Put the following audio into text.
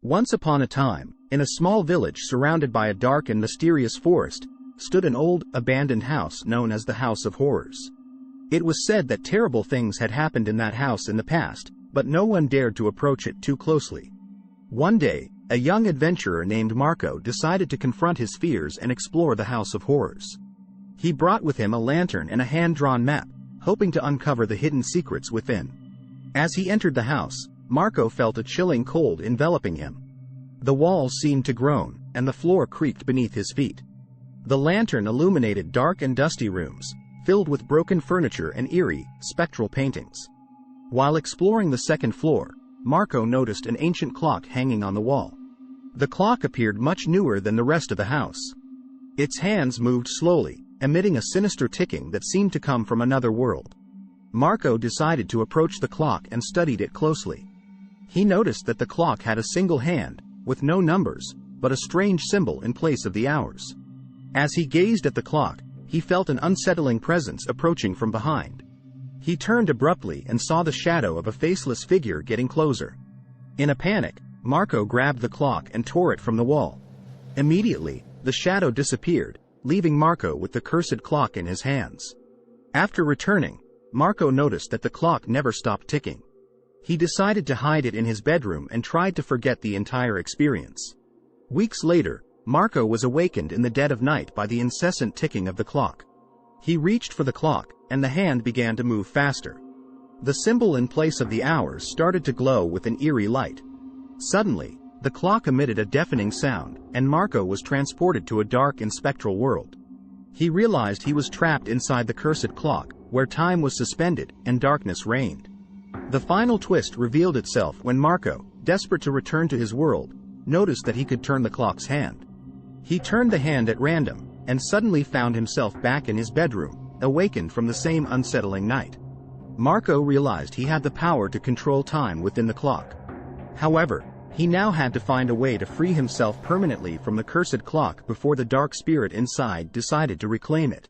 Once upon a time, in a small village surrounded by a dark and mysterious forest, stood an old, abandoned house known as the House of Horrors. It was said that terrible things had happened in that house in the past, but no one dared to approach it too closely. One day, a young adventurer named Marco decided to confront his fears and explore the House of Horrors. He brought with him a lantern and a hand-drawn map, hoping to uncover the hidden secrets within. As he entered the house, Marco felt a chilling cold enveloping him. The walls seemed to groan, and the floor creaked beneath his feet. The lantern illuminated dark and dusty rooms, filled with broken furniture and eerie, spectral paintings. While exploring the second floor, Marco noticed an ancient clock hanging on the wall. The clock appeared much newer than the rest of the house. Its hands moved slowly, emitting a sinister ticking that seemed to come from another world. Marco decided to approach the clock and studied it closely. He noticed that the clock had a single hand, with no numbers, but a strange symbol in place of the hours. As he gazed at the clock, he felt an unsettling presence approaching from behind. He turned abruptly and saw the shadow of a faceless figure getting closer. In a panic, Marco grabbed the clock and tore it from the wall. Immediately, the shadow disappeared, leaving Marco with the cursed clock in his hands. After returning, Marco noticed that the clock never stopped ticking. He decided to hide it in his bedroom and tried to forget the entire experience. Weeks later, Marco was awakened in the dead of night by the incessant ticking of the clock. He reached for the clock, and the hand began to move faster. The symbol in place of the hours started to glow with an eerie light. Suddenly, the clock emitted a deafening sound, and Marco was transported to a dark and spectral world. He realized he was trapped inside the cursed clock, where time was suspended and darkness reigned. The final twist revealed itself when Marco, desperate to return to his world, noticed that he could turn the clock's hand. He turned the hand at random, and suddenly found himself back in his bedroom, awakened from the same unsettling night. Marco realized he had the power to control time within the clock. However, he now had to find a way to free himself permanently from the cursed clock before the dark spirit inside decided to reclaim it.